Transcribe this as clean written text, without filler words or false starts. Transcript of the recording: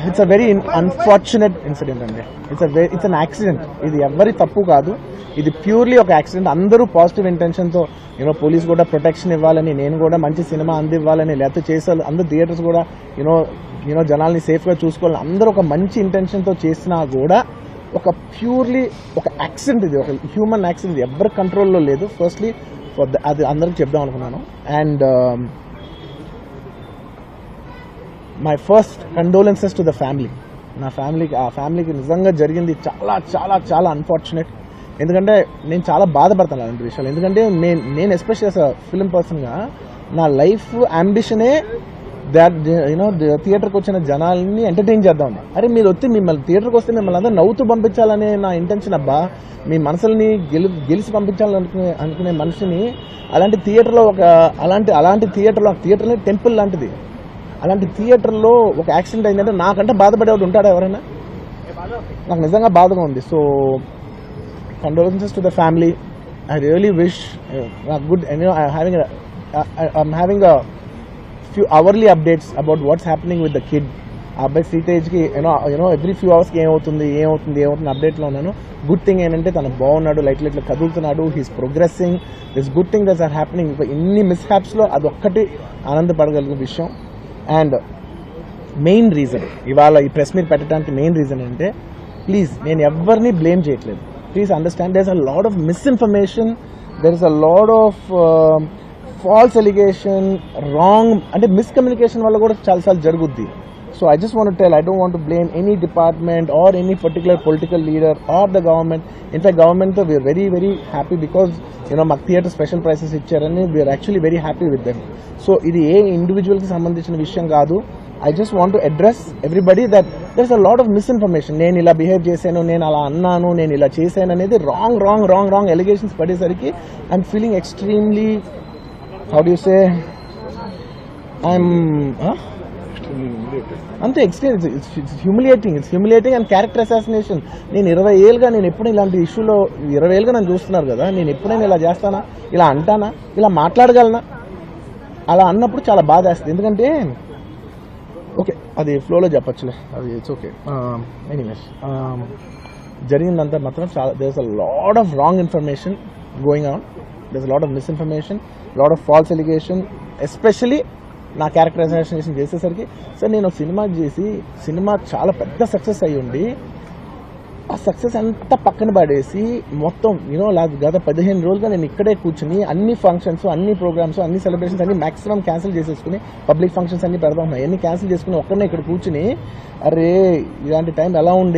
It's a very unfortunate incident అండి. It's an accident. ఇది ఎవరి తప్పు కాదు, ఇది ప్యూర్లీ ఒక యాక్సిడెంట్. అందరూ పాజిటివ్ ఇంటెన్షన్తో పోలీస్ కూడా ప్రొటెక్షన్ ఇవ్వాలని, నేను కూడా మంచి సినిమా అందివ్వాలని, లేకపోతే చేసారు అందరూ థియేటర్స్ కూడా జనాల్ని సేఫ్గా చూసుకోవాలని అందరూ ఒక మంచి ఇంటెన్షన్తో చేసినా కూడా ఒక ప్యూర్లీ ఒక యాక్సిడెంట్, ఇది ఒక హ్యూమన్ యాక్సిడెంట్, ఎవరి కంట్రోల్లో లేదు. ఫస్ట్లీ అది అందరికి చెప్దాం అనుకున్నాను. And my first condolences to the family. నా ఫ్యామిలీకి నిజంగా జరిగింది చాలా చాలా చాలా అన్ఫార్చునేట్. ఎందుకంటే నేను చాలా బాధపడతాను అలాంటి విషయాలు. ఎందుకంటే నేను ఎస్పెషల్లీ యాజ్ అ ఫిల్మ్ పర్సన్గా నా లైఫ్ అంబిషనే థియేటర్కి వచ్చిన జనాల్ని ఎంటర్టైన్ చేద్దాం. అరే మీరు వచ్చి మిమ్మల్ని థియేటర్కి వస్తే మిమ్మల్ని అందరూ నవ్వుతూ పంపించాలనే నా ఇంటెన్షన్. అబ్బా, మీ మనసుల్ని గెలిచి పంపించాలనుకునే మనిషిని అలాంటి థియేటర్లో అలాంటి థియేటర్ని టెంపుల్ లాంటిది, అలాంటి థియేటర్లో ఒక యాక్సిడెంట్ అయిందంటే నాకంటే బాధపడేవాడు ఉంటాడా ఎవరైనా? నాకు నిజంగా బాధగా ఉంది. So condolences to the family. I really wish good. I'm having a few hourly updates about what's happening with the kid. ఆ అబ్బాయి సీటేజ్కి ఎవ్రీ ఫ్యూ అవర్స్కి ఏమవుతుంది అప్డేట్లో ఉన్నాను. గుడ్ థింగ్ ఏంటంటే తను బాగున్నాడు, ఇట్లా కదులుతున్నాడు, he's progressing. This good thing that's are happening. ఇన్ని మిస్హ్యాప్స్లో అదొక్కటి ఆనందపడగలిగిన విషయం. అండ్ మెయిన్ రీజన్ ఇవాళ ఈ ప్రెస్ మీట్ పెట్టడానికి మెయిన్ రీజన్ ఏంటంటే, ప్లీజ్ నేను ఎవరిని బ్లేమ్ చేయట్లేదు. Please understand, there is a lot of misinformation, there is a lot of false allegation, wrong అంటే మిస్కమ్యూనికేషన్ వల్ల కూడా చాలాసార్లు జరుగుద్ది. So I just want to tell, I don't want to blame any department or any particular political leader or the government. In fact, government we are very very happy because మాకు theatre special prices ఇచ్చారని we are actually very happy with them. So ఇది ఏ individual కి సంబంధించిన విషయం కాదు. I just want to address everybody that there's a lot of misinformation. నేను ఇలా behave చేశాను, నేను అలా అన్నాను, నేను ఇలా చేశాను అనేది రాంగ్ ఎలిగేషన్స్ పడేసరికి I'm feeling extremely, how do you say, అంతే experience. It's humiliating and character assassination. నేను 20 ఏళ్ళుగా నేను ఎప్పుడు ఇలాంటి ఇష్యూలో 20 ఏళ్ళుగా నన్ను చూస్తున్నారు కదా, నేను ఎప్పుడైనా ఇలా చేస్తానా, ఇలా అంటానా, ఇలా మాట్లాడగలనా? అలా అన్నప్పుడు చాలా బాధ వేస్తుంది. ఎందుకంటే ఓకే అది ఫ్లోలో చెప్పచ్చులే, అది ఇట్స్ ఓకే. ఎనీవేస్ జరిగిందంతా మాత్రం చాలా, there is a lot of wrong information going on, there is a lot of misinformation, lot of false allegation. Especially నా క్యారెక్టర్ అసాసినేషన్ చేసేసరికి సార్ నేను సినిమా చేసి సినిమా చాలా పెద్ద సక్సెస్ అయ్యి ఉండి ఆ సక్సెస్ అంతా పక్కన పడేసి మొత్తం గత 15 రోజులుగా నేను ఇక్కడే కూర్చుని అన్ని ఫంక్షన్స్, అన్ని ప్రోగ్రామ్స్, అన్ని సెలబ్రేషన్స్ అన్ని మాక్సిమం క్యాన్సిల్ చేసేసుకుని, పబ్లిక్ ఫంక్షన్స్ అన్ని పెడతా ఉన్నాయి, అన్ని క్యాన్సిల్ చేసుకుని ఒక్కడనే ఇక్కడ కూర్చుని అరే ఇలాంటి టైం ఎలా ఉండేది.